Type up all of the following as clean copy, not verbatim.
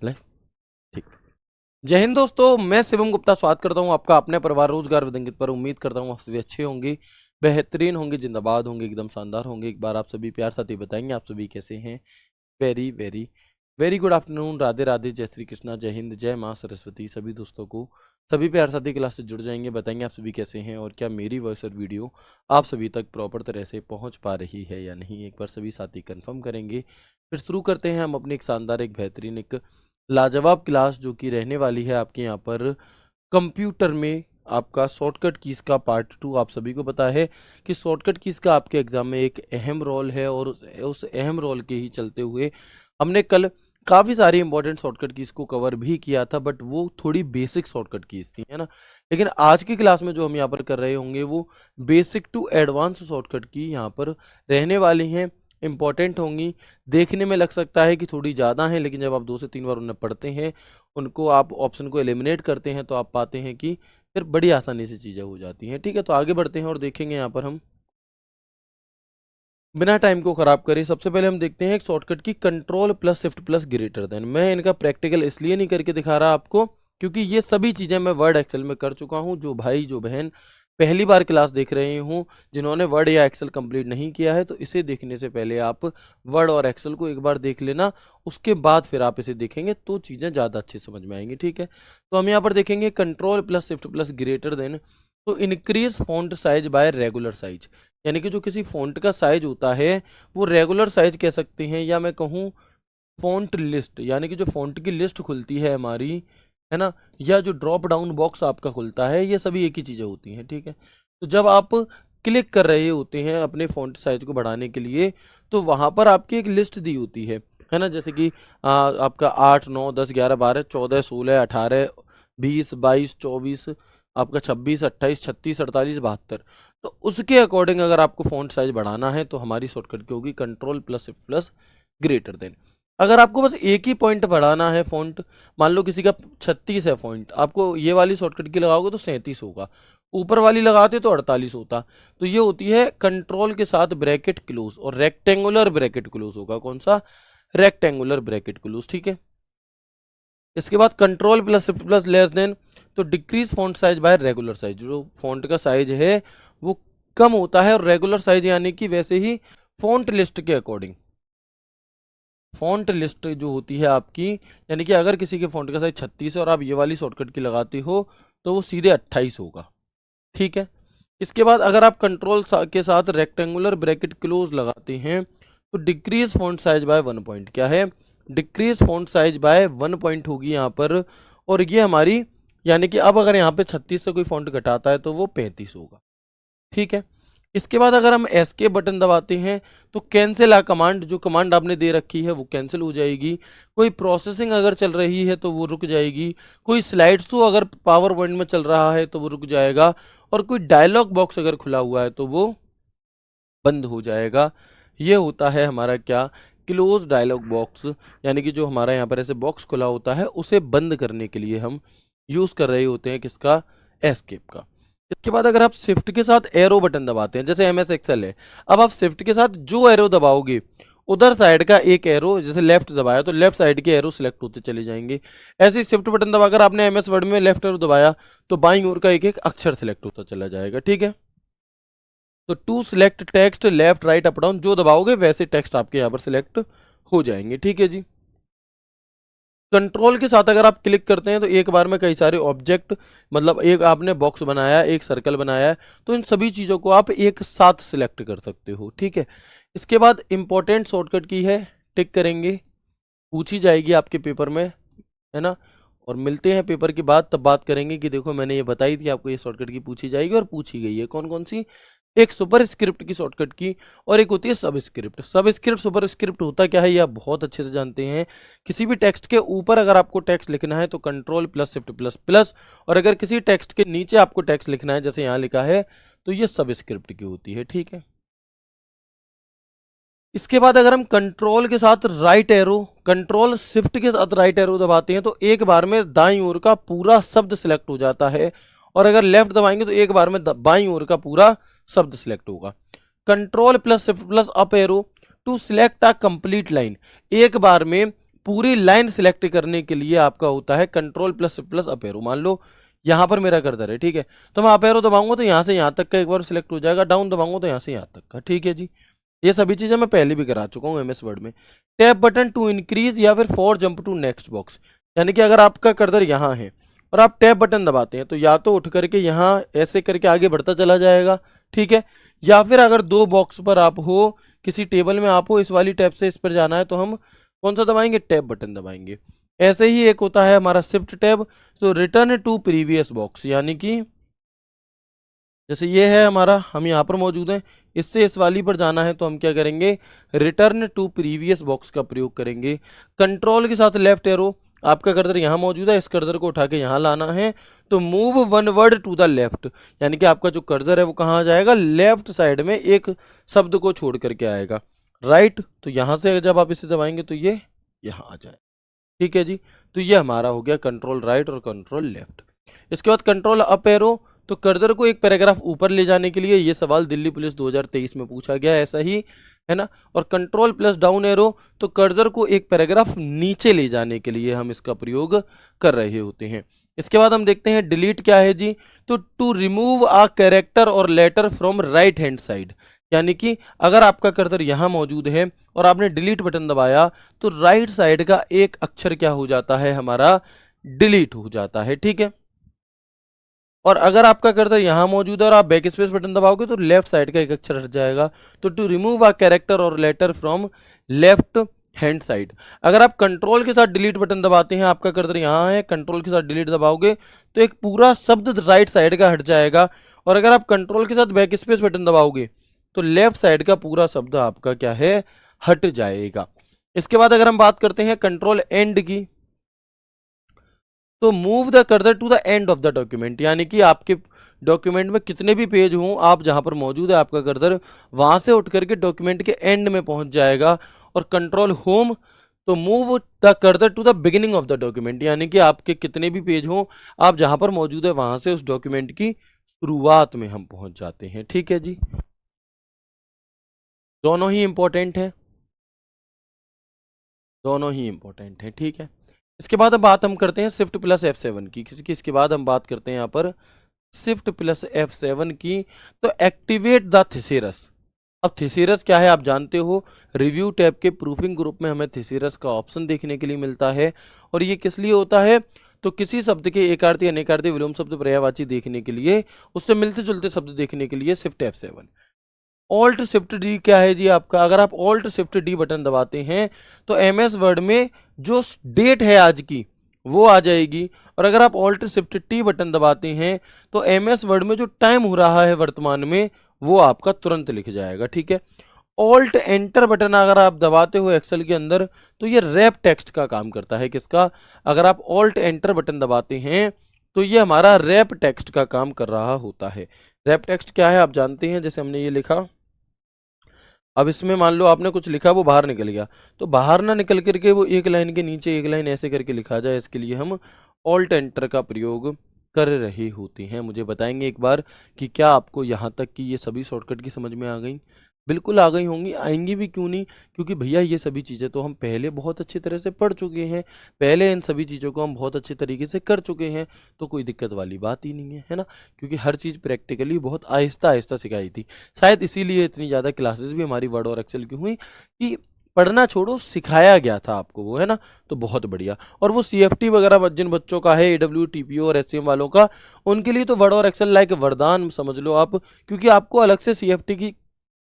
ले, ठीक। जय हिंद दोस्तों, मैं शिवम गुप्ता स्वागत करता हूं आपका अपने परिवार रोजगार विद पर। उम्मीद करता हूं आप सभी अच्छे होंगे, बेहतरीन होंगे, जिंदाबाद होंगे, एकदम शानदार होंगे। एक बार आप सभी प्यार साथ ही बताएंगे आप सभी कैसे हैं। Very very very good afternoon, Radhe Radhe, जय श्री कृष्णा, जय हिंद, जय माँ सरस्वती। सभी दोस्तों को सभी प्यार साथी क्लास से जुड़ जाएंगे, बताएंगे आप सभी कैसे हैं और क्या मेरी वॉइस और वीडियो आप सभी तक प्रॉपर तरह से पहुंच पा रही है या नहीं। एक बार सभी साथी कंफर्म करेंगे, फिर शुरू करते हैं हम अपनी एक शानदार, एक बेहतरीन, एक लाजवाब क्लास जो कि रहने वाली है आपके यहाँ पर कंप्यूटर में। आपका शॉर्टकट कीज़ का पार्ट 2। आप सभी को पता है कि शॉर्टकट कीज़ का आपके एग्जाम में एक अहम रोल है और उस अहम रोल के ही चलते हुए हमने कल काफ़ी सारी इंपॉर्टेंट शॉर्टकट कीज़ को कवर भी किया था, बट वो थोड़ी बेसिक शॉर्टकट कीज़ थी, है ना। लेकिन आज की क्लास में जो हम यहाँ पर कर रहे होंगे वो बेसिक टू एडवांस शॉर्टकट की यहाँ पर रहने वाली हैं, इंपॉर्टेंट होंगी। देखने में लग सकता है कि थोड़ी ज़्यादा है, लेकिन जब आप 2 से 3 बार उन्हें पढ़ते हैं, उनको आप ऑप्शन को एलिमिनेट करते हैं, तो आप पाते हैं कि फिर बड़ी आसानी से चीज़ें हो जाती हैं। ठीक है, तो आगे बढ़ते हैं और देखेंगे यहाँ पर हम बिना टाइम को ख़राब करे। सबसे पहले हम देखते हैं एक शॉर्टकट की control plus shift plus greater then. मैं इनका प्रैक्टिकल इसलिए नहीं करके दिखा रहा आपको क्योंकि ये सभी चीज़ें मैं वर्ड एक्सेल में कर चुका हूँ। जो भाई जो बहन पहली बार क्लास देख रहे हूँ, जिन्होंने वर्ड या एक्सेल कंप्लीट नहीं किया है, तो इसे देखने से पहले आप वर्ड और एक्सेल को एक बार देख लेना, उसके बाद फिर आप इसे देखेंगे तो चीज़ें ज़्यादा अच्छे समझ में आएंगी। ठीक है, तो हम यहाँ पर देखेंगे control plus shift plus greater than. तो increase font size by regular size, यानी कि जो किसी फॉन्ट का साइज होता है वो रेगुलर साइज कह सकते हैं, या मैं कहूँ फॉन्ट लिस्ट, यानी कि जो फॉन्ट की लिस्ट खुलती है हमारी, है ना, या जो ड्रॉप डाउन बॉक्स आपका खुलता है, ये सभी एक ही चीज़ें होती हैं। ठीक है, तो जब आप क्लिक कर रहे होते हैं अपने फॉन्ट साइज को बढ़ाने के लिए, तो वहाँ पर आपकी एक लिस्ट दी होती है ना, जैसे कि आपका 8 9 10 11 12 14 16 18 20 22 24, आपका 26 28 36 48 72। तो उसके अकॉर्डिंग अगर आपको फॉन्ट साइज बढ़ाना है तो हमारी शॉर्टकट की होगी control plus shift plus greater then. अगर आपको बस एक ही पॉइंट बढ़ाना है फॉन्ट, मान लो किसी का 36 है फॉन्ट, आपको ये वाली शॉर्टकट की लगाओगे तो 37 होगा, ऊपर वाली लगाते तो 48 होता। तो ये होती है कंट्रोल के साथ ब्रैकेट क्लोज, और रेक्टेंगुलर ब्रैकेट क्लोज होगा। कौन सा? Rectangular bracket close. ठीक है, इसके बाद control plus shift plus less than, तो decrease font size by regular size. जो फॉन्ट का साइज है वो कम होता है, और रेगुलर साइज यानी कि वैसे ही फॉन्ट लिस्ट के अकॉर्डिंग। फॉन्ट लिस्ट जो होती है आपकी, यानी कि अगर किसी के फॉन्ट का साइज 36 है और आप ये वाली शॉर्टकट की लगाते हो तो वो सीधे 28 होगा। ठीक है, इसके बाद अगर आप कंट्रोल के साथ रेक्टेंगुलर ब्रैकेट क्लोज लगाते हैं तो decrease font size by 1 point. क्या है? Decrease font size by 1 point होगी यहाँ पर, और ये हमारी, यानी कि अब अगर यहाँ पे 36 से कोई फॉन्ट घटाता है तो वो 35 होगा। ठीक है, इसके बाद अगर हम एस्के बटन दबाते हैं तो कैंसिल आ कमांड, जो कमांड आपने दे रखी है वो कैंसिल हो जाएगी। कोई प्रोसेसिंग अगर चल रही है तो वो रुक जाएगी। कोई स्लाइड शो अगर पावर पॉइंट में चल रहा है तो वो रुक जाएगा, और कोई डायलॉग बॉक्स अगर खुला हुआ है तो वो बंद हो जाएगा। ये होता है हमारा क्या? क्लोज डायलॉग बॉक्स, यानी कि जो हमारा यहाँ पर ऐसे बॉक्स खुला होता है उसे बंद करने के लिए हम यूज़ कर रहे होते हैं किसका? एस्केप का। इसके बाद अगर आप शिफ्ट के साथ एरो बटन दबाते हैं, जैसे एमएस एक्सेल है, अब आप शिफ्ट के साथ जो एरो दबाओगे उधर साइड का एक एरो, जैसे लेफ्ट दबाया तो लेफ्ट साइड के एरो सिलेक्ट होते चले जाएंगे। ऐसे ही शिफ्ट बटन दबाकर आपने एमएस वर्ड में लेफ्ट एरो दबाया तो बाईं ओर का एक एक अक्षर सिलेक्ट होता चला जाएगा। ठीक है, तो to select text left right up down, जो दबाओगे वैसे टेक्स्ट आपके यहाँ पर सिलेक्ट हो जाएंगे। ठीक है जी, कंट्रोल के साथ अगर आप क्लिक करते हैं तो एक बार में कई सारे ऑब्जेक्ट, मतलब एक आपने बॉक्स बनाया, एक सर्कल बनाया है, तो इन सभी चीज़ों को आप एक साथ सिलेक्ट कर सकते हो। ठीक है, इसके बाद इंपॉर्टेंट शॉर्टकट की है, टिक करेंगे, पूछी जाएगी आपके पेपर में, है ना। और मिलते हैं पेपर के बाद, तब बात करेंगे कि देखो मैंने ये बताई थी आपको, ये शॉर्टकट की पूछी जाएगी और पूछी गई है। कौन कौन सी? एक सुपर स्क्रिप्ट की शॉर्टकट की, और एक होती है सब स्क्रिप्ट। सब स्क्रिप्ट सुपर स्क्रिप्ट होता क्या है ये आप बहुत अच्छे से जानते हैं। किसी भी टेक्स्ट के ऊपर अगर आपको टेक्स्ट लिखना है तो control plus shift plus plus, और अगर किसी टेक्स्ट के नीचे आपको टेक्स्ट लिखना है जैसे यहाँ लिखा है तो ये सब स्क्रिप्ट की होती है। ठीक है, इसके बाद अगर हम कंट्रोल के साथ राइट एरो, कंट्रोल शिफ्ट के साथ राइट एरो दबाते हैं तो एक बार में दाईं ओर का पूरा शब्द सिलेक्ट हो जाता है, और अगर लेफ्ट दबाएंगे तो एक बार में बाईं ओर का पूरा शब्द सिलेक्ट होगा। Control plus shift plus up arrow to select a complete line, एक बार में पूरी लाइन सिलेक्ट करने के लिए आपका होता है control plus shift plus up arrow. मान लो यहाँ पर मेरा कर्सर है, ठीक है, तो मैं अप एरो दबाऊंगा तो यहाँ से यहाँ तक का एक बार सिलेक्ट हो जाएगा, डाउन दबाऊंगा तो यहाँ से यहाँ तक का, ठीक है जी। ये सभी चीजें मैं पहले भी करा चुका हूँ MS वर्ड में। टैप बटन टू इंक्रीज या फिर for jump to next box, यानी कि अगर आपका कर्सर यहाँ है और आप टैप बटन दबाते हैं तो या तो उठ करके यहाँ ऐसे करके आगे बढ़ता चला जाएगा, ठीक है, या फिर अगर दो बॉक्स पर आप हो, किसी टेबल में आप हो, इस वाली टैब से इस पर जाना है तो हम कौन सा दबाएंगे, टैब बटन दबाएंगे। ऐसे ही एक होता है हमारा शिफ्ट टैब, तो रिटर्न टू प्रीवियस बॉक्स, यानी कि जैसे ये है हमारा, हम यहाँ पर मौजूद हैं, इससे इस वाली पर जाना है तो हम क्या करेंगे, रिटर्न टू प्रीवियस बॉक्स का प्रयोग करेंगे। कंट्रोल के साथ लेफ्ट एरो, आपका कर्सर यहाँ मौजूद है, इस कर्सर को उठा के यहाँ लाना है तो move one word to the left, यानी कि आपका जो कर्सर है वो कहाँ आ जाएगा, लेफ्ट साइड में एक शब्द को छोड़ करके आएगा। राइट, तो यहाँ से जब आप इसे दबाएंगे तो ये यहाँ आ जाए, ठीक है जी। तो ये हमारा हो गया कंट्रोल राइट और कंट्रोल लेफ्ट। इसके बाद कंट्रोल अप एरो, तो कर्सर को एक पैराग्राफ ऊपर ले जाने के लिए, ये सवाल दिल्ली पुलिस 2023 में पूछा गया, ऐसा ही है ना। और कंट्रोल प्लस डाउन एरो, तो कर्सर को एक पैराग्राफ नीचे ले जाने के लिए हम इसका प्रयोग कर रहे होते हैं। इसके बाद हम देखते हैं डिलीट क्या है जी, तो to remove a character or letter from right hand side, यानी कि अगर आपका कर्सर यहाँ मौजूद है और आपने डिलीट बटन दबाया तो राइट साइड का एक अक्षर क्या हो जाता है, हमारा डिलीट हो जाता है, ठीक है। और अगर आपका कर्सर यहाँ मौजूद है और आप बैक स्पेस बटन दबाओगे तो लेफ्ट साइड का एक अक्षर हट जाएगा। तो to remove a character or letter from left hand side, अगर आप कंट्रोल के साथ डिलीट बटन दबाते हैं, आपका कर्सर यहाँ है, कंट्रोल के साथ डिलीट दबाओगे तो एक पूरा शब्द राइट साइड का हट जाएगा। और अगर आप कंट्रोल के साथ बैक स्पेस बटन दबाओगे तो लेफ्ट साइड का पूरा शब्द आपका क्या है, हट जाएगा। इसके बाद अगर हम बात करते हैं कंट्रोल एंड की, तो move the cursor to the end of the document, यानी कि आपके डॉक्यूमेंट में कितने भी पेज हों, आप जहां पर मौजूद है आपका कर्सर वहां से उठ करके डॉक्यूमेंट के एंड में पहुंच जाएगा। और कंट्रोल होम, तो move the cursor to the beginning of the document, यानी कि आपके कितने भी पेज हों, आप जहां पर मौजूद है वहां से उस डॉक्यूमेंट की शुरुआत में हम पहुंच जाते हैं, ठीक है जी। दोनों ही इंपॉर्टेंट है, दोनों ही इंपॉर्टेंट है, ठीक है। इसके बाद अब बात हम करते हैं शिफ्ट प्लस F7 की, इसके बाद हम बात करते हैं यहाँ पर शिफ्ट प्लस F7 की। तो एक्टिवेट द थिसेरस, अब थिसेरस क्या है आप जानते हो, रिव्यू टैब के प्रूफिंग ग्रुप में हमें थिसेरस का ऑप्शन देखने के लिए मिलता है। और ये किस लिए होता है, तो किसी शब्द के एकार्थी अनेकार्थी विलोम शब्द पर्यायवाची देखने के लिए, उससे मिलते जुलते शब्द देखने के लिए shift F7। Alt shift D क्या है जी आपका, अगर आप ऑल्ट शिफ्ट डी बटन दबाते हैं तो MS वर्ड में जो डेट है आज की वो आ जाएगी। और अगर आप ऑल्ट शिफ्ट टी बटन दबाते हैं तो MS वर्ड में जो टाइम हो रहा है वर्तमान में वो आपका तुरंत लिख जाएगा, ठीक है। ऑल्ट एंटर बटन अगर आप दबाते हो एक्सेल के अंदर तो ये रैप टेक्स्ट का काम करता है, किसका, अगर आप ऑल्ट एंटर बटन दबाते हैं तो ये हमारा रैप टेक्स्ट का काम कर रहा होता है। रैप टेक्स्ट क्या है आप जानते हैं, जैसे हमने ये लिखा, अब इसमें मान लो आपने कुछ लिखा वो बाहर निकल गया, तो बाहर ना निकल करके वो एक लाइन के नीचे एक लाइन ऐसे करके लिखा जाए, इसके लिए हम ऑल्ट एंटर का प्रयोग कर रहे होते हैं। मुझे बताएंगे एक बार कि क्या आपको यहाँ तक की ये सभी शॉर्टकट की समझ में आ गई, बिल्कुल आ गई होंगी, आएंगी भी क्यों नहीं, क्योंकि भैया ये सभी चीज़ें तो हम पहले बहुत अच्छी तरह से पढ़ चुके हैं, पहले इन सभी चीज़ों को हम बहुत अच्छे तरीके से कर चुके हैं, तो कोई दिक्कत वाली बात ही नहीं है ना। क्योंकि हर चीज़ प्रैक्टिकली बहुत आहिस्ता आहिस्ता सिखाई थी, शायद इसीलिए इतनी ज़्यादा क्लासेस भी हमारी वर्ड और एक्सेल की हुई कि पढ़ना छोड़ो सिखाया गया था आपको वो, है ना। तो बहुत बढ़िया। और वो CFT वगैरह जिन बच्चों का है, AW TPO और SCM वालों का, उनके लिए तो वर्ड और एक्सेल लाइक वरदान समझ लो आप, क्योंकि आपको अलग से CFT की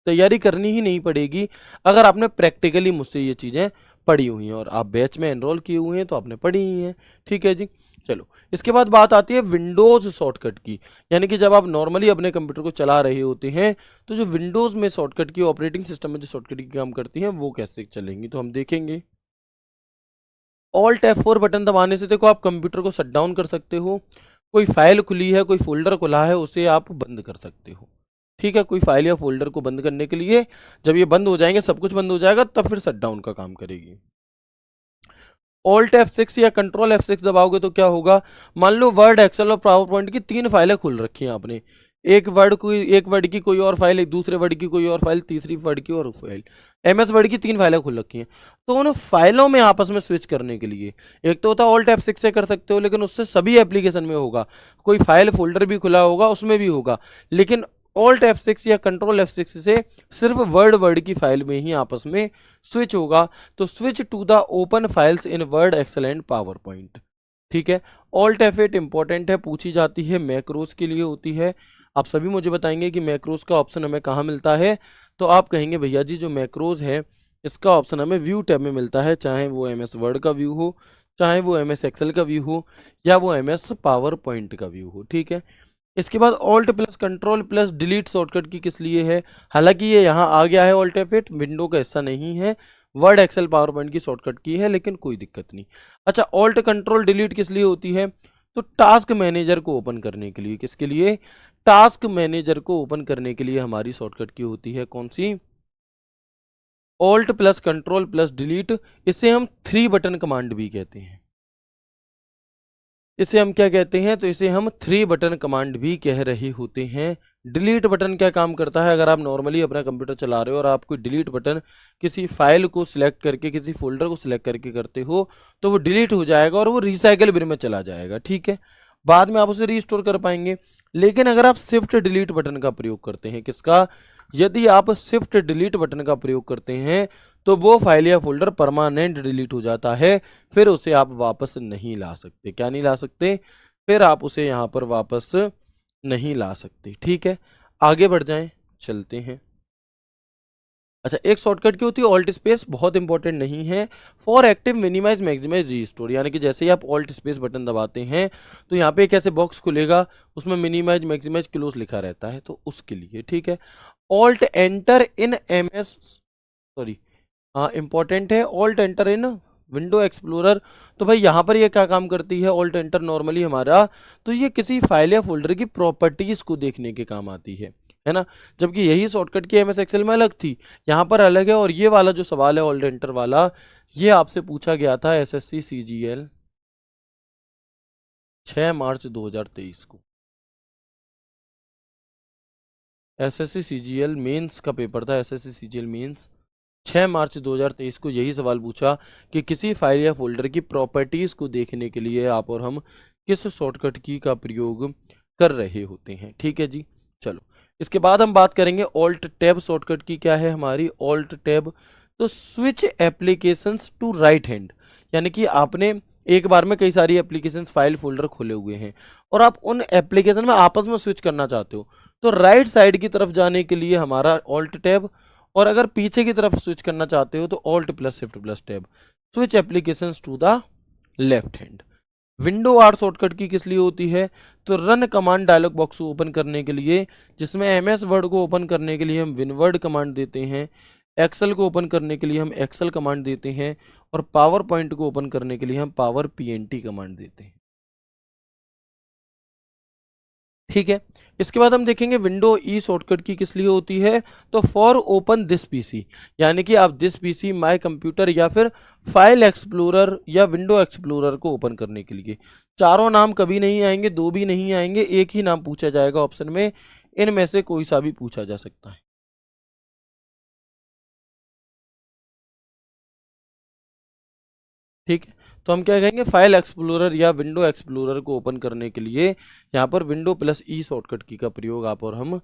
तैयारी करनी ही नहीं पड़ेगी अगर आपने प्रैक्टिकली मुझसे ये चीज़ें पढ़ी हुई हैं और आप बैच में एनरोल किए हुए हैं तो आपने पढ़ी ही हैं, ठीक है जी। चलो, इसके बाद बात आती है विंडोज़ शॉर्टकट की, यानी कि जब आप नॉर्मली अपने कंप्यूटर को चला रहे होते हैं तो जो विंडोज़ में शॉर्टकट की, ऑपरेटिंग सिस्टम में जो शॉर्टकट की काम करती हैं वो कैसे चलेंगी, तो हम देखेंगे। ऑल्ट F4 बटन दबाने से देखो आप कंप्यूटर को शट डाउन कर सकते हो, कोई फाइल खुली है, कोई फोल्डर खुला है, उसे आप बंद कर सकते हो, ठीक है। कोई फाइल या फोल्डर को बंद करने के लिए जब ये बंद हो जाएंगे, सब कुछ बंद हो जाएगा, तब फिर शट डाउन का काम करेगी। ऑल्ट F6 या कंट्रोल F6 दबाओगे तो क्या होगा, मान लो वर्ड, एक्सेल और पावर पॉइंट की 3 फाइलें खुल रखी हैं आपने, एक वर्ड की कोई और फाइल, एक दूसरे वर्ड की कोई और फाइल, तीसरी वर्ड की और फाइल, एमएस वर्ड की 3 फाइलें खुल रखी हैं। तो उन फाइलों में आपस में स्विच करने के लिए एक तो होता है ऑल्ट F6 से कर सकते हो, लेकिन उससे सभी एप्लीकेशन में होगा, कोई फाइल फोल्डर भी खुला होगा उसमें भी होगा, लेकिन ऑल्ट F6 या कंट्रोल F6 से सिर्फ वर्ड की फाइल में ही आपस में स्विच होगा। तो switch to the open files in word, excel and PowerPoint. ठीक है। ऑल्ट F8 इंपॉर्टेंट है, पूछी जाती है, मैक्रोस के लिए होती है। आप सभी मुझे बताएंगे कि मैक्रोस का ऑप्शन हमें कहाँ मिलता है, तो आप कहेंगे भैया जी जो मैक्रोस है इसका ऑप्शन हमें व्यू टैब में मिलता है, चाहे वो एमएस वर्ड का व्यू हो, चाहे वो एमएस एक्सेल का व्यू हो, या वो एमएस पावर पॉइंट का व्यू हो। ठीक है। इसके बाद alt plus control plus delete shortcut की किस लिए है, हालांकि ये यहाँ आ गया है ऑल्ट F8, विंडो का हिस्सा नहीं है, वर्ड एक्सेल पावर पॉइंट की शॉर्टकट की है, लेकिन कोई दिक्कत नहीं। अच्छा, ऑल्ट कंट्रोल डिलीट किस लिए होती है, तो टास्क मैनेजर को ओपन करने के लिए। किसके लिए, टास्क मैनेजर को ओपन करने के लिए हमारी शॉर्टकट की होती है, कौन सी, alt plus control plus delete. इसे हम 3 बटन कमांड भी कहते हैं। इसे हम क्या कहते हैं, तो इसे हम 3 बटन कमांड भी कह रहे होते हैं। डिलीट बटन क्या काम करता है, अगर आप नॉर्मली अपना कंप्यूटर चला रहे हो और आप कोई डिलीट बटन किसी फाइल को सिलेक्ट करके, किसी फोल्डर को सिलेक्ट करके करते हो, तो वो डिलीट हो जाएगा और वो रिसाइकल बिन में चला जाएगा। ठीक है, बाद में आप उसे रीस्टोर कर पाएंगे। लेकिन अगर आप शिफ्ट डिलीट बटन का प्रयोग करते हैं, किसका, यदि आप शिफ्ट डिलीट बटन का प्रयोग करते हैं तो वो फाइल या फोल्डर परमानेंट डिलीट हो जाता है, फिर उसे आप वापस नहीं ला सकते। क्या नहीं ला सकते, फिर आप उसे यहाँ पर वापस नहीं ला सकते। ठीक है, आगे बढ़ जाएं, चलते हैं। अच्छा, एक शॉर्टकट की होती है ऑल्ट स्पेस, बहुत इंपॉर्टेंट नहीं है। For active minimize maximize restore, यानी कि जैसे ही आप ऑल्ट स्पेस बटन दबाते हैं तो यहाँ पे एक ऐसे बॉक्स खुलेगा, उसमें मिनिमाइज मैक्सिमाइज क्लोज लिखा रहता है, तो उसके लिए। ठीक है, alt enter in MS, sorry, हाँ इंपॉर्टेंट है, alt enter in window explorer. तो भाई यहाँ पर ये क्या काम करती है, ऑल्ट एंटर नॉर्मली हमारा, तो ये किसी फाइल या फोल्डर की प्रॉपर्टीज को देखने के काम आती है ना। जबकि यही शॉर्टकट की एमएस एक्सेल में अलग थी, यहाँ पर अलग है। और ये वाला जो सवाल है ऑल्ट एंटर वाला, ये आपसे पूछा गया था एसएससी सीजीएल 6 मार्च 2023 को। एसएससी सीजीएल मेंस का पेपर था, एसएससी सीजीएल मेंस 6 मार्च 2023 को यही सवाल पूछा कि किसी फाइल या फोल्डर की प्रॉपर्टीज को देखने के लिए आप और हम किस शॉर्टकट की का प्रयोग कर रहे होते हैं। ठीक है जी, चलो इसके बाद हम बात करेंगे ऑल्ट टैब शॉर्टकट की। क्या है हमारी ऑल्ट टैब, तो switch applications to right hand, यानी कि आपने एक बार में कई सारी एप्लीकेशंस फाइल फोल्डर खोले हुए हैं और आप उन एप्लीकेशन में आपस में स्विच करना चाहते हो, तो राइट साइड की तरफ जाने के लिए हमारा ऑल्ट टैब, और अगर पीछे की तरफ स्विच करना चाहते हो तो alt plus shift plus tab, switch applications to the left hand. Window R shortcut की किस लिए होती है, तो रन कमांड डायलॉग बॉक्स को ओपन करने के लिए, जिसमें एमएस वर्ड को ओपन करने के लिए हम विनवर्ड कमांड देते हैं, एक्सेल को ओपन करने के लिए हम एक्सेल कमांड देते हैं, और पावर पॉइंट को ओपन करने के लिए हम पावर पीएनटी कमांड देते हैं। ठीक है, इसके बाद हम देखेंगे विंडो ई शॉर्टकट की किस लिए होती है, तो फॉर ओपन दिस पीसी, यानी कि आप दिस पीसी, माय कंप्यूटर या फिर फाइल एक्सप्लोरर या विंडो एक्सप्लोरर को ओपन करने के लिए। चारों नाम कभी नहीं आएंगे, दो भी नहीं आएंगे, एक ही नाम पूछा जाएगा ऑप्शन में, इनमें से कोई सा भी पूछा जा सकता है। ठीक है, तो हम क्या कहेंगे, फाइल एक्सप्लोरर या विंडो एक्सप्लोरर को ओपन करने के लिए यहाँ पर विंडो प्लस ई शॉर्टकट की का प्रयोग आप और हम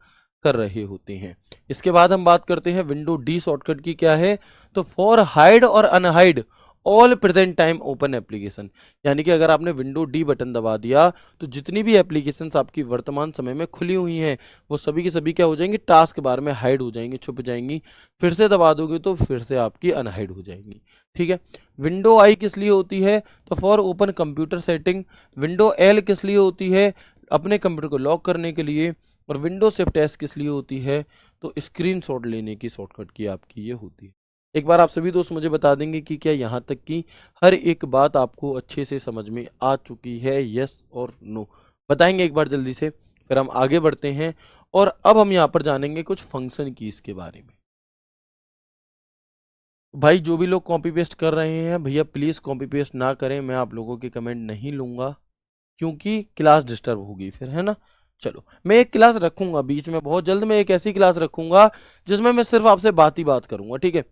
कर रहे होते हैं। इसके बाद हम बात करते हैं विंडो डी शॉर्टकट की। क्या है, तो फॉर हाइड और unhide all present time open application, यानी कि अगर आपने विंडो डी बटन दबा दिया तो जितनी भी एप्लीकेशंस आपकी वर्तमान समय में खुली हुई हैं वो सभी की सभी क्या हो जाएंगी, टास्क बार में हाइड हो जाएंगी, छुप जाएंगी। फिर से दबा दोगे तो फिर से आपकी अनहाइड हो जाएंगी। ठीक है, विंडो आई किस लिए होती है, तो for open computer setting. Window L किस लिए होती है, अपने कंप्यूटर को लॉक करने के लिए। और विंडो शिफ्ट एस किस लिए होती है, तो स्क्रीनशॉट लेने की शॉर्टकट की आपकी ये होती है। एक बार आप सभी दोस्त मुझे बता देंगे कि क्या यहाँ तक की हर एक बात आपको अच्छे से समझ में आ चुकी है, यस और नो, बताएंगे एक बार जल्दी से, फिर हम आगे बढ़ते हैं। और अब हम यहाँ पर जानेंगे कुछ फंक्शन कीज के बारे में। भाई जो भी लोग कॉपी पेस्ट कर रहे हैं भैया प्लीज़ कॉपी पेस्ट ना करें, मैं आप लोगों के कमेंट नहीं लूँगा क्योंकि क्लास डिस्टर्ब होगी फिर, है ना। चलो मैं एक क्लास रखूंगा बीच में, बहुत जल्द मैं एक ऐसी क्लास रखूंगा जिसमें मैं सिर्फ आपसे बात ही बात करूंगा, ठीक है।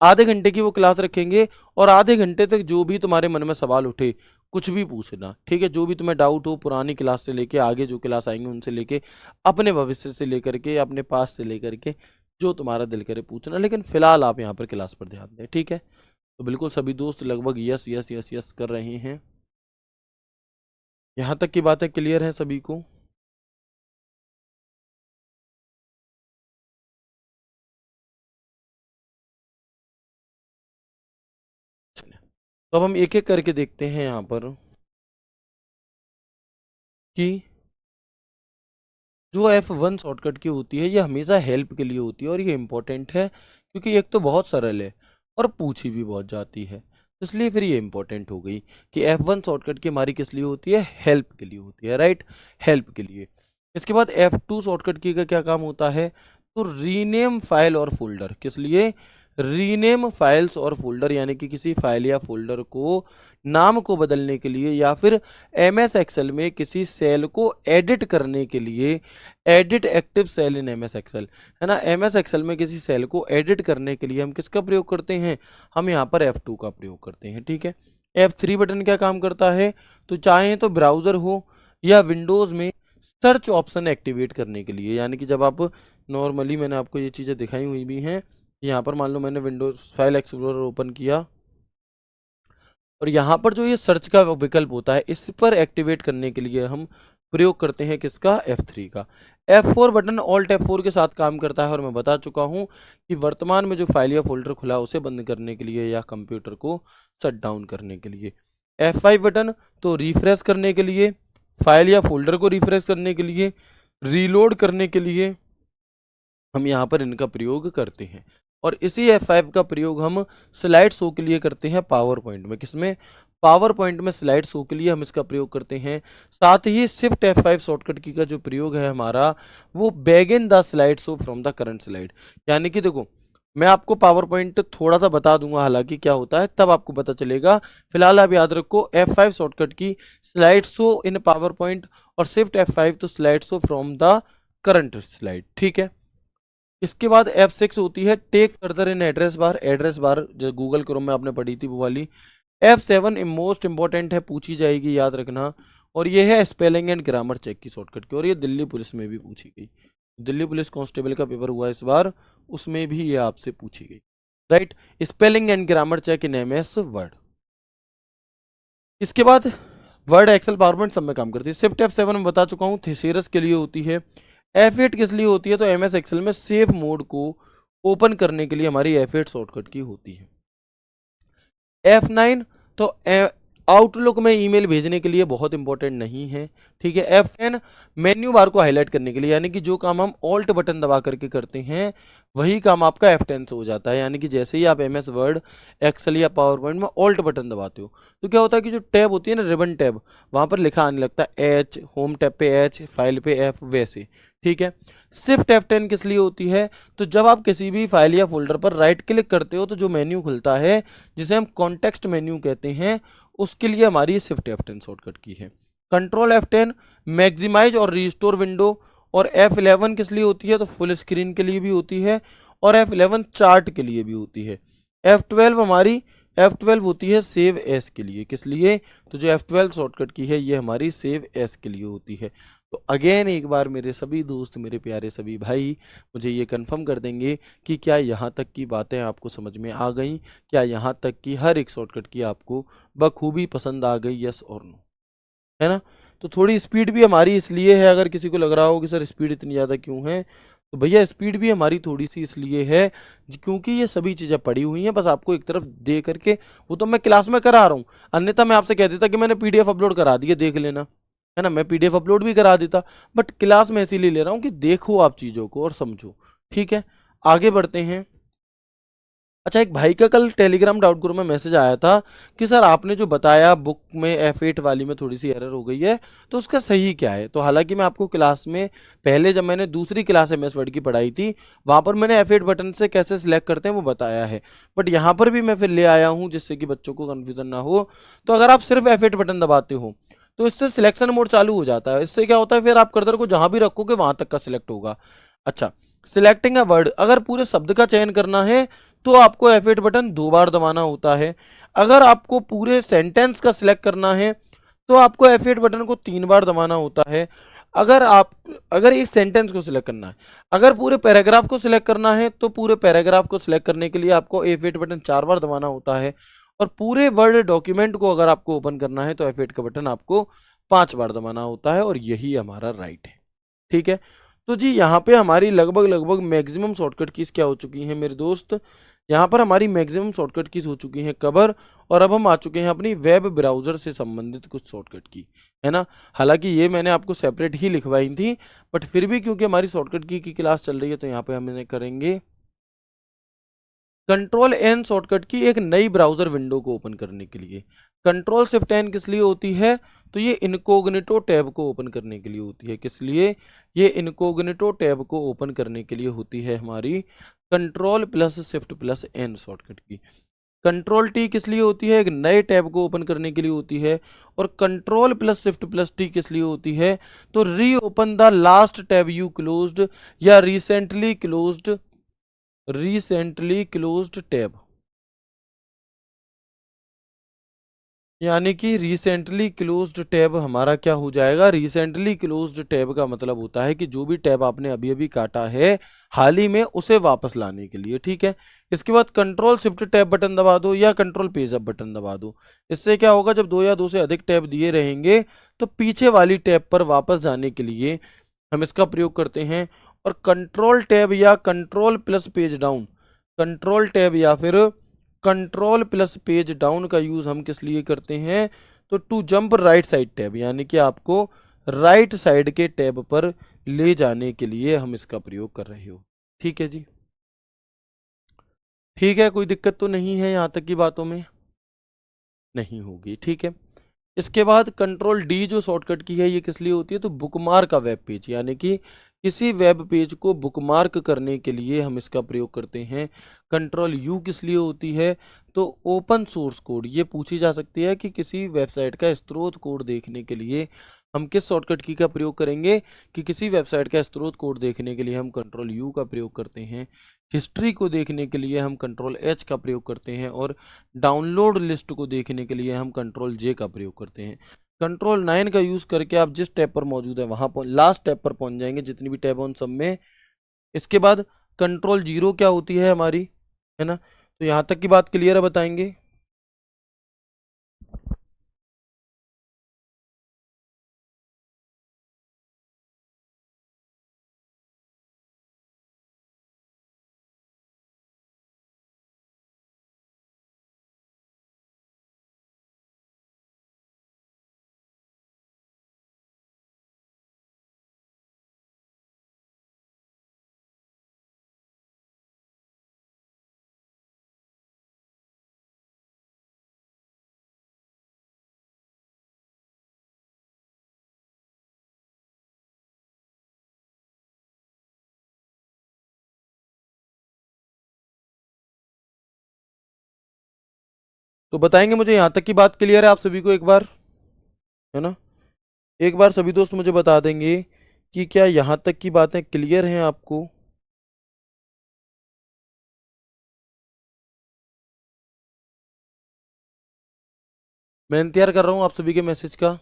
आधे घंटे की वो क्लास रखेंगे और आधे घंटे तक जो भी तुम्हारे मन में सवाल उठे कुछ भी पूछना, ठीक है। जो भी तुम्हें डाउट हो पुरानी क्लास से लेके आगे जो क्लास आएंगे उनसे लेके, अपने भविष्य से लेकर के, अपने पास से लेकर के, जो तुम्हारा दिल करे पूछना, लेकिन फिलहाल आप यहाँ पर क्लास पर ध्यान दें, ठीक है। तो बिल्कुल सभी दोस्त लगभग यस यस यस यस कर रहे हैं। यहाँ तक की बातें क्लियर है सभी को? चलिए तो अब हम एक एक करके देखते हैं यहाँ पर कि जो F1 शॉर्टकट की होती है ये हमेशा हेल्प के लिए होती है, और ये इंपॉर्टेंट है क्योंकि एक तो बहुत सरल है और पूछी भी बहुत जाती है, इसलिए फिर ये इंपॉर्टेंट हो गई कि F1 शॉर्टकट की हमारी किस लिए होती है, हेल्प के लिए होती है, राइट, हेल्प के लिए। इसके बाद F2 शॉर्टकट की का क्या काम होता है, तो रीनेम फाइल और फोल्डर, किस लिए, रीनेम फाइल्स और फोल्डर, यानी कि किसी फाइल या फोल्डर को नाम को बदलने के लिए, या फिर MS एक्सेल में किसी सेल को एडिट करने के लिए, एडिट एक्टिव सेल इन MS एक्सेल, है ना। MS एक्सेल में किसी सेल को एडिट करने के लिए हम किसका प्रयोग करते हैं, हम यहाँ पर F2 का प्रयोग करते हैं, ठीक है। F3 बटन क्या काम करता है, तो चाहे तो ब्राउज़र हो या विंडोज़ में सर्च ऑप्शन एक्टिवेट करने के लिए, यानी कि जब आप नॉर्मली, मैंने आपको ये चीज़ें दिखाई हुई भी हैं, यहाँ पर मान लो मैंने विंडोज फाइल एक्सप्लोरर ओपन किया और यहाँ पर जो ये सर्च का विकल्प होता है इस पर एक्टिवेट करने के लिए हम प्रयोग करते हैं किसका, F3 का। F4 बटन ऑल्ट F4 के साथ काम करता है, और मैं बता चुका हूँ कि वर्तमान में जो फाइल या फोल्डर खुला है उसे बंद करने के लिए या कंप्यूटर को शट डाउन करने के लिए। F5 बटन तो रिफ्रेश करने के लिए, फाइल या फोल्डर को रिफ्रेश करने के लिए, रीलोड करने के लिए हम यहाँ पर इनका प्रयोग करते हैं। और इसी F5 का प्रयोग हम स्लाइड शो के लिए करते हैं पावर पॉइंट में, किसमें, पावर पॉइंट में स्लाइड शो के लिए हम इसका प्रयोग करते हैं। साथ ही शिफ्ट F5 शॉर्टकट की का जो प्रयोग है हमारा, वो begin the slide show from the current slide, यानी कि देखो मैं आपको पावर पॉइंट थोड़ा सा बता दूंगा हालांकि क्या होता है, तब आपको पता चलेगा। फिलहाल आप याद रखो F5 शॉर्टकट की slide show in PowerPoint, और शिफ्ट F5 तो slide show from the current slide, ठीक है। इसके बाद F6 होती है take further in address bar, address bar जो गूगल क्रोम में आपने पढ़ी थी वो वाली। F7 मोस्ट इंपॉर्टेंट है, पूछी जाएगी, याद रखना, और ये है स्पेलिंग एंड ग्रामर चेक की शॉर्टकट की, और ये दिल्ली पुलिस में भी पूछी गई, दिल्ली पुलिस कांस्टेबल का पेपर हुआ इस बार, उसमें भी ये आपसे पूछी गई, right, spelling and grammar check in MS word. इसके बाद वर्ड एक्सेल पावरपॉइंट सब में काम करती है। शिफ्ट F7 में बता चुका हूँ थिसेरस के लिए होती है। F8 किस लिए होती है, तो MS एक्सेल में सेव मोड को ओपन करने के लिए हमारी F8 शॉर्टकट की होती है। F9 तो आउटलुक में ईमेल भेजने के लिए बहुत इंपॉर्टेंट नहीं है, ठीक है। F10 मेन्यू बार को हाईलाइट करने के लिए, यानी कि जो काम हम ऑल्ट बटन दबा करके करते हैं वही काम आपका F10 से हो जाता है, यानी कि जैसे ही आप MS वर्ड एक्सेल या पावर पॉइंट में ऑल्ट बटन दबाते हो तो क्या होता है कि जो टैब होती है ना, रिबन टैब, वहां पर लिखा आने लगता है H, होम टैब पे H, फाइल पे F, वैसे, ठीक है। शिफ्ट F10 किस लिए होती है, तो जब आप किसी भी फाइल या फोल्डर पर राइट क्लिक करते हो तो जो मेन्यू खुलता है जिसे हम कॉन्टेक्स्ट मेन्यू कहते हैं, उसके लिए हमारी शिफ्ट F10 शॉर्टकट की है। कंट्रोल F10 मैक्सिमाइज और रिस्टोर विंडो, और F11 किस लिए होती है, तो फुल स्क्रीन के लिए भी होती है, और F11 चार्ट के लिए भी होती है। F12 होती है सेव एस के लिए, किस लिए, तो जो F12 शॉर्टकट की है ये हमारी सेव एस के लिए होती है। तो अगेन एक बार मेरे सभी दोस्त, मेरे प्यारे सभी भाई मुझे ये कंफर्म कर देंगे कि क्या यहाँ तक की बातें आपको समझ में आ गई, क्या यहाँ तक की हर एक शॉर्टकट की आपको बखूबी पसंद आ गई, यस और नो, है ना। तो थोड़ी स्पीड भी हमारी इसलिए है, अगर किसी को लग रहा हो कि सर स्पीड इतनी ज़्यादा क्यों है, तो भैया स्पीड भी हमारी थोड़ी सी इसलिए है क्योंकि ये सभी चीज़ें पड़ी हुई हैं, बस आपको एक तरफ दे करके, वो तो मैं क्लास में करा रहा हूँ, अन्यथा मैं आपसे कह देता कि मैंने PDF अपलोड करा दिया देख लेना, है ना, मैं PDF अपलोड भी करा देता, बट क्लास में इसीलिए ले रहा हूँ कि देखो आप चीज़ों को और समझो, ठीक है। आगे बढ़ते हैं। अच्छा, एक भाई का कल टेलीग्राम डाउट ग्रुप में मैसेज आया था कि सर आपने जो बताया बुक में F8 वाली में थोड़ी सी एरर हो गई है, तो उसका सही क्या है। तो हालांकि मैं आपको क्लास में पहले जब मैंने दूसरी क्लास MS वर्ड की पढ़ाई थी वहाँ पर मैंने F8 बटन से कैसे सिलेक्ट करते हैं वो बताया है, बट यहाँ पर भी मैं फिर ले आया हूँ जिससे कि बच्चों को कन्फ्यूजन ना हो। तो अगर आप सिर्फ F8 बटन दबाते हो तो इससे सिलेक्शन मोड चालू हो जाता है। इससे क्या होता है, फिर आप कर्सर को जहां भी रखोगे वहां तक का सिलेक्ट होगा। अच्छा, सिलेक्टिंग अ वर्ड, अगर पूरे शब्द का चयन करना है तो आपको F8 बटन 2 बार दबाना होता है। अगर आपको पूरे सेंटेंस का सिलेक्ट करना है तो आपको F8 बटन को 3 बार दबाना होता है। अगर एक सेंटेंस को सिलेक्ट करना है, अगर पूरे पैराग्राफ को सिलेक्ट करना है तो पूरे पैराग्राफ को सिलेक्ट करने के लिए आपको F8 बटन 4 बार दबाना होता है। और पूरे वर्ड डॉक्यूमेंट को अगर आपको ओपन करना है तो F8 का बटन आपको 5 बार दबाना होता है, और यही हमारा राइट है। ठीक है, तो जी यहाँ पे हमारी लगभग लगभग मैक्सिमम शॉर्टकट कीज क्या हो चुकी हैं मेरे दोस्त, यहाँ पर हमारी मैक्सिमम शॉर्टकट कीज हो चुकी हैं कवर। और अब हम आ चुके हैं अपनी वेब ब्राउजर से संबंधित कुछ शॉर्टकट की, है ना। हालांकि ये मैंने आपको सेपरेट ही लिखवाई थी, बट फिर भी क्योंकि हमारी शॉर्टकट की क्लास चल रही है तो यहाँ पे हम इन्हें करेंगे। कंट्रोल एन शॉर्टकट की एक नई ब्राउजर विंडो को ओपन करने के लिए। कंट्रोल शिफ्ट एन किस लिए होती है, तो ये इनकोग्निटो टैब को ओपन करने के लिए होती है। किस लिए, ये इनकोग्निटो टैब को ओपन करने के लिए होती है हमारी control plus shift plus N shortcut की। कंट्रोल टी किस लिए होती है, एक नए टैब को ओपन करने के लिए होती है। और control plus shift plus T किस लिए होती है, तो री open the last tab you closed या रिसेंटली क्लोज्ड टैब, यानी कि रिसेंटली क्लोज्ड टैब हमारा क्या हो जाएगा। रिसेंटली क्लोज्ड टैब का मतलब होता है कि जो भी टैब आपने अभी अभी काटा है हाल ही में, उसे वापस लाने के लिए। ठीक है, इसके बाद कंट्रोल शिफ्ट टैब बटन दबा दो या कंट्रोल पेज अप बटन दबा दो। इससे क्या होगा, जब 2 या 2 से अधिक टैब दिए रहेंगे तो पीछे वाली टैब पर वापस जाने के लिए हम इसका प्रयोग करते हैं। और कंट्रोल टैब या control plus page down, control tab या फिर कंट्रोल प्लस पेज डाउन का यूज हम किस लिए करते हैं, तो to jump right side tab, यानी कि आपको राइट साइड के टैब पर ले जाने के लिए हम इसका प्रयोग कर रहे हो। ठीक है जी, ठीक है, कोई दिक्कत तो नहीं है यहाँ तक की बातों में, नहीं होगी। ठीक है, इसके बाद कंट्रोल डी जो शॉर्टकट की है ये किस लिए होती है, तो बुकमार्क का वेब पेज, यानी कि किसी वेब पेज को बुकमार्क करने के लिए हम इसका प्रयोग करते हैं। कंट्रोल यू किस लिए होती है, तो ओपन सोर्स कोड, ये पूछी जा सकती है कि किसी वेबसाइट का स्रोत कोड देखने के लिए हम किस शॉर्टकट की का प्रयोग करेंगे, कि किसी वेबसाइट का स्रोत कोड देखने के लिए हम कंट्रोल यू का प्रयोग करते हैं। हिस्ट्री को देखने के लिए हम कंट्रोल एच का प्रयोग करते हैं। और डाउनलोड लिस्ट को देखने के लिए हम कंट्रोल जे का प्रयोग करते हैं। कंट्रोल 9 का यूज करके आप जिस टैब पर मौजूद है वहां लास्ट टैब पर पहुंच जाएंगे, जितनी भी टैब है उन सब में। इसके बाद कंट्रोल 0 क्या होती है हमारी, है ना, तो यहां तक की बात क्लियर है, बताएंगे। तो बताएंगे मुझे, यहां तक की बात क्लियर है आप सभी को एक बार, है ना। एक बार सभी दोस्त मुझे बता देंगे कि क्या यहां तक की बातें क्लियर हैं आपको। मैं इंतजार कर रहा हूं आप सभी के मैसेज का।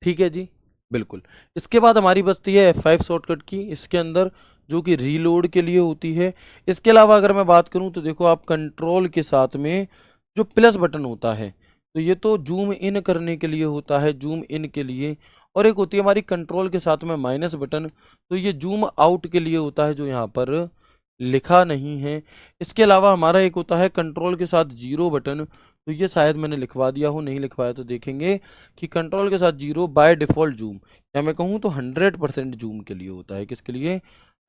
ठीक है जी, बिल्कुल। इसके बाद हमारी बचती है F5 शॉर्टकट की, इसके अंदर जो कि रीलोड के लिए होती है। इसके अलावा अगर मैं बात करूं तो देखो, आप कंट्रोल के साथ में जो प्लस बटन होता है, तो ये तो जूम इन करने के लिए होता है, जूम इन के लिए। और एक होती है हमारी कंट्रोल के साथ में माइनस बटन, तो ये जूम आउट के लिए होता है, जो यहाँ पर लिखा नहीं है। इसके अलावा हमारा एक होता है कंट्रोल के साथ जीरो बटन, तो ये शायद मैंने लिखवा दिया हो, नहीं लिखवाया तो देखेंगे कि कंट्रोल के साथ जीरो बाय डिफ़ॉल्ट जूम, या मैं कहूँ तो 100% जूम के लिए होता है। किसके लिए?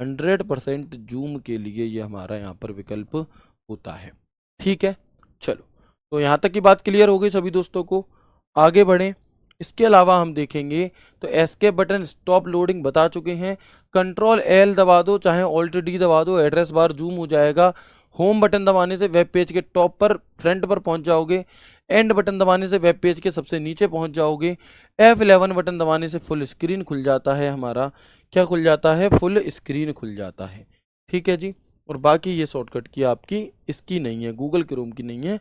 100% जूम के लिए ये हमारा यहाँ पर विकल्प होता है। ठीक है, चलो, तो यहाँ तक की बात क्लियर हो गई सभी दोस्तों को। आगे बढ़ें। इसके अलावा हम देखेंगे तो एस्केप बटन, स्टॉप लोडिंग बता चुके हैं। कंट्रोल एल दबा दो, चाहे ऑल्ट डी दबा दो, एड्रेस बार जूम हो जाएगा। होम बटन दबाने से वेब पेज के टॉप पर, फ्रंट पर पहुंच जाओगे। एंड बटन दबाने से वेब पेज के सबसे नीचे पहुंच जाओगे। F11 बटन दबाने से फुल स्क्रीन खुल जाता है हमारा। क्या खुल जाता है? फुल स्क्रीन खुल जाता है। ठीक है जी। और बाकी ये शॉर्टकट की आपकी इसकी नहीं है, गूगल क्रोम की नहीं है,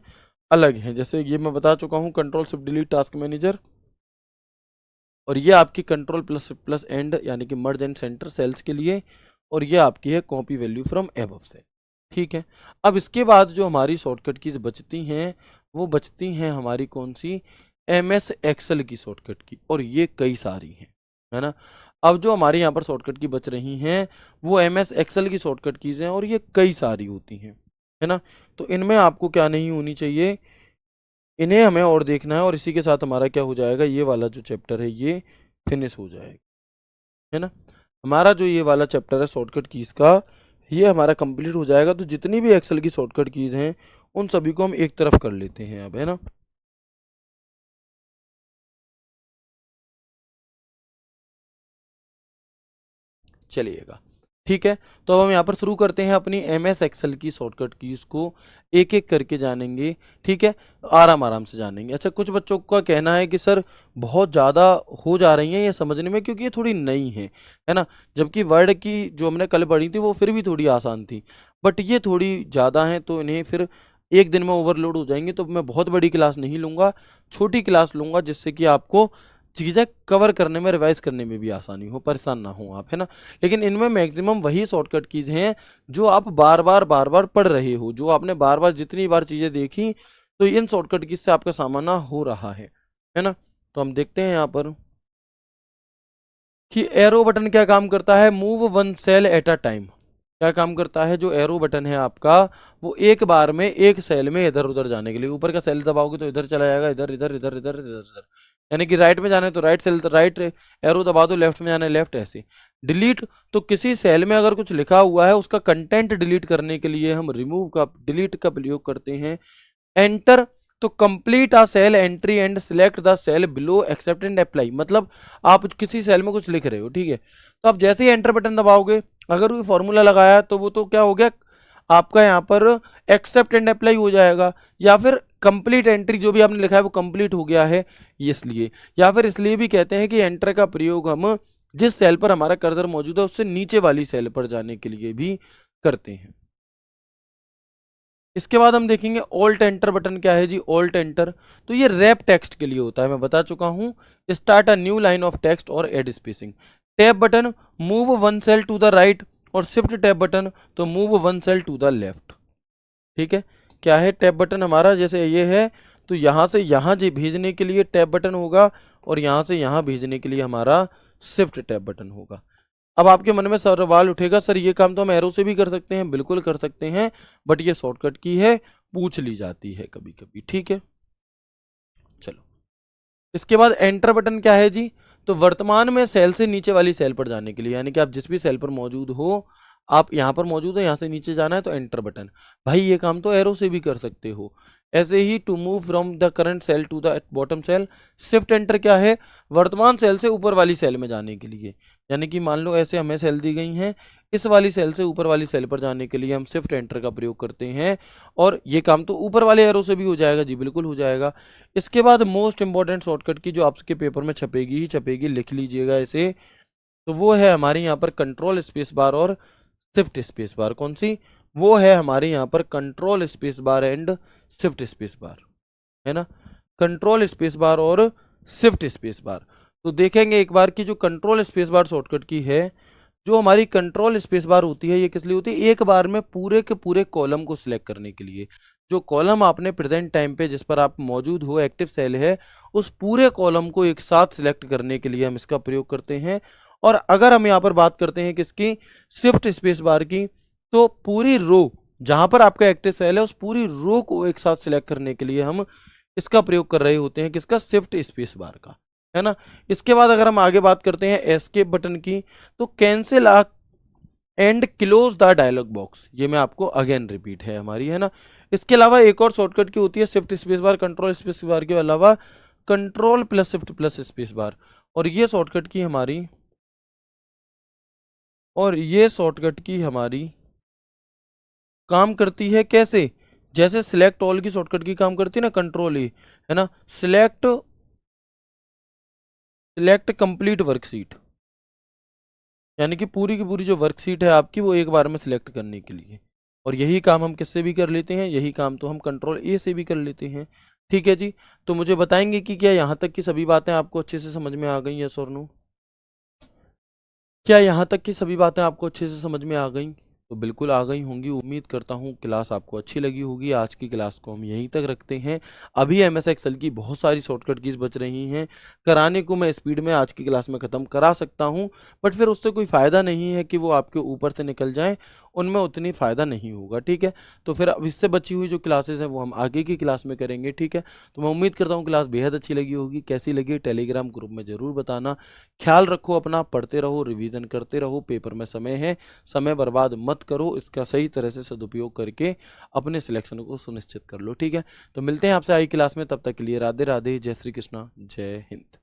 अलग है। जैसे ये मैं बता चुका हूँ, control shift delete task manager, और ये आपकी कंट्रोल प्लस प्लस एंड यानी कि मर्ज एंड सेंटर सेल्स के लिए, और ये आपकी है copy value from above cell. ठीक है। अब इसके बाद जो हमारी शॉर्टकट कीज बचती हैं, वो बचती हैं हमारी कौन सी? MS एक्सेल की शॉर्टकट की, और ये कई सारी हैं, है ना। अब जो हमारे यहाँ पर शॉर्टकट की बच रही हैं वो MS एक्सेल की शॉर्टकट कीज हैं, और ये कई सारी होती हैं, है ना। तो इनमें आपको क्या नहीं होनी चाहिए, इन्हें हमें और देखना है। और इसी के साथ हमारा क्या हो जाएगा, ये वाला जो चैप्टर है ये फिनिश हो जाएगा, है ना। हमारा जो ये वाला चैप्टर है शॉर्टकट कीज का, ये हमारा कंप्लीट हो जाएगा। तो जितनी भी एक्सेल की शॉर्टकट कीज हैं उन सभी को हम एक तरफ कर लेते हैं अब, है ना। चलिएगा, ठीक है। तो अब हम यहाँ पर शुरू करते हैं अपनी MS एक्सेल की शॉर्टकट कीज को, एक एक करके जानेंगे। ठीक है, आराम आराम से जानेंगे। अच्छा, कुछ बच्चों का कहना है कि सर बहुत ज़्यादा हो जा रही हैं ये समझने में, क्योंकि ये थोड़ी नई है ना। जबकि वर्ड की जो हमने कल पढ़ी थी वो फिर भी थोड़ी आसान थी, बट ये थोड़ी ज़्यादा हैं, तो इन्हें फिर एक दिन में ओवरलोड हो जाएंगे। तो मैं बहुत बड़ी क्लास नहीं लूँगा, छोटी क्लास लूँगा, जिससे कि आपको चीज़ें कवर करने में, रिवाइज करने में भी आसानी हो, परेशान ना हो आप, है ना। लेकिन इनमें मैक्सिमम वही शॉर्टकट कीज हैं जो आप बार बार पढ़ रहे हो, जो आपने बार बार जितनी बार चीज़ें देखी, तो इन शॉर्टकट कीज से आपका सामना हो रहा है ना। तो हम देखते हैं यहाँ पर कि एरो बटन क्या काम करता है। Move one cell at a time. क्या काम करता है? जो एरो बटन है आपका, वो एक बार में एक सेल में इधर उधर जाने के लिए, ऊपर का सेल दबाओगे तो इधर चला जाएगा, इधर इधर इधर इधर इधर इधर, यानी कि राइट में जाना है तो राइट सेल राइट एरो दबा दो, लेफ्ट में जाना है लेफ्ट, ऐसे। डिलीट, तो किसी सेल में अगर कुछ लिखा हुआ है उसका कंटेंट डिलीट करने के लिए हम रिमूव का, डिलीट का प्रयोग करते हैं। एंटर, तो complete a cell entry and select the cell below accept and apply, मतलब आप किसी सेल में कुछ लिख रहे हो, ठीक है, तो आप जैसे ही एंटर बटन दबाओगे, अगर कोई फॉर्मूला लगाया तो वो तो क्या हो गया आपका, यहाँ पर एक्सेप्ट एंड अप्लाई हो जाएगा, या फिर कंप्लीट एंट्री जो भी आपने लिखा है वो कंप्लीट हो गया है, इसलिए। या फिर इसलिए भी कहते हैं कि एंटर का प्रयोग हम जिस सेल पर हमारा कर्सर मौजूद है उससे नीचे वाली सेल पर जाने के लिए भी करते हैं। इसके बाद हम देखेंगे ऑल्ट एंटर बटन क्या है जी। ऑल्ट एंटर, तो ये रैप टेक्स्ट के लिए होता है, मैं बता चुका हूं। Start a new line of text और add spacing. Tab button, move one cell to the right, और शिफ्ट टैब बटन, तो move one cell to the left. ठीक है, क्या है टैब बटन हमारा, जैसे ये है तो यहाँ से यहाँ जी भेजने के लिए टैब बटन होगा, और यहाँ से यहाँ भेजने के लिए हमारा शिफ्ट टैब बटन होगा। अब आपके मन में सवाल उठेगा, सर ये काम तो हम एरो से भी कर सकते हैं। बिल्कुल कर सकते हैं, बट ये शॉर्टकट की है, पूछ ली जाती है कभी कभी। ठीक है, चलो। इसके बाद एंटर बटन क्या है जी, तो वर्तमान में सेल से नीचे वाली सेल पर जाने के लिए, यानी कि आप जिस भी सेल पर मौजूद हो, आप यहाँ पर मौजूद हो, यहाँ से नीचे जाना है तो एंटर बटन। भाई ये काम तो एरो से भी कर सकते हो। ऐसे ही to move from the current cell to the bottom cell, shift enter क्या है, वर्तमान सेल से ऊपर वाली सेल में जाने के लिए, यानी कि मान लो ऐसे हमें सेल दी गई हैं, इस वाली सेल से ऊपर वाली सेल पर जाने के लिए हम शिफ्ट एंटर का प्रयोग करते हैं। और ये काम तो ऊपर वाले एरो से भी हो जाएगा जी, बिल्कुल हो जाएगा। इसके बाद मोस्ट इंपॉर्टेंट शॉर्टकट की जो आपके पेपर में छपेगी ही छपेगी, लिख लीजिएगा इसे, तो वो है हमारे यहाँ पर कंट्रोल स्पेस बार और शिफ्ट स्पेस बार। कौन सी? वो है हमारे यहाँ पर control space bar and shift space bar, है ना। कंट्रोल स्पेस बार और शिफ्ट स्पेस बार। तो देखेंगे एक बार की जो कंट्रोल स्पेस बार शॉर्टकट की है, जो हमारी कंट्रोल स्पेस बार होती है, ये किस लिए होती है? एक बार में पूरे के पूरे कॉलम को सिलेक्ट करने के लिए। जो कॉलम आपने प्रेजेंट टाइम पे जिस पर आप मौजूद हो, एक्टिव सेल है, उस पूरे कॉलम को एक साथ सिलेक्ट करने के लिए हम इसका प्रयोग करते हैं। और अगर हम यहाँ पर बात करते हैं किसकी, शिफ्ट स्पेस बार की, तो पूरी रो जहां पर आपका एक्टिव सेल है उस पूरी रो को एक साथ सिलेक्ट करने के लिए हम इसका प्रयोग कर रहे होते हैं, किसका, शिफ्ट स्पेस बार का, है ना। इसके बाद अगर हम आगे बात करते हैं एस्केप बटन की, तो cancel and close the dialog box, ये मैं आपको अगेन रिपीट है हमारी, है ना। इसके अलावा एक और शॉर्टकट की होती है shift space bar, control space bar के अलावा control plus shift plus space bar, और ये शॉर्टकट की हमारी काम करती है कैसे, जैसे सिलेक्ट ऑल की शॉर्टकट की काम करती है ना, कंट्रोल ई, है ना, सिलेक्ट कंप्लीट वर्कशीट, यानी कि पूरी की पूरी जो वर्कशीट है आपकी वो एक बार में सिलेक्ट करने के लिए। और यही काम हम किससे भी कर लेते हैं, यही काम तो हम कंट्रोल ए से भी कर लेते हैं। ठीक है जी, तो मुझे बताएंगे कि क्या यहाँ तक की सभी बातें आपको अच्छे से समझ में आ गई, यस और नो। क्या यहाँ तक की सभी बातें आपको अच्छे से समझ में आ गई? तो बिल्कुल आ गई होंगी, उम्मीद करता हूँ क्लास आपको अच्छी लगी होगी। आज की क्लास को हम यहीं तक रखते हैं। अभी एमएस एक्सेल की बहुत सारी शॉर्टकट कीज बच रही हैं, कराने को मैं स्पीड में आज की क्लास में ख़त्म करा सकता हूँ, बट फिर उससे कोई फ़ायदा नहीं है कि वो आपके ऊपर से निकल जाएँ, उनमें उतनी फ़ायदा नहीं होगा। ठीक है, तो फिर अब इससे बची हुई जो क्लासेस हैं वो हम आगे की क्लास में करेंगे। ठीक है, तो मैं उम्मीद करता हूँ क्लास बेहद अच्छी लगी होगी। कैसी लगी टेलीग्राम ग्रुप में ज़रूर बताना। ख्याल रखो अपना, पढ़ते रहो, रिवीजन करते रहो, पेपर में समय है, समय बर्बाद मत करो, इसका सही तरह से सदुपयोग करके अपने सिलेक्शन को सुनिश्चित कर लो। ठीक है, तो मिलते हैं आपसे आई क्लास में, तब तक के लिए राधे राधे, जय श्री कृष्णा, जय हिंद।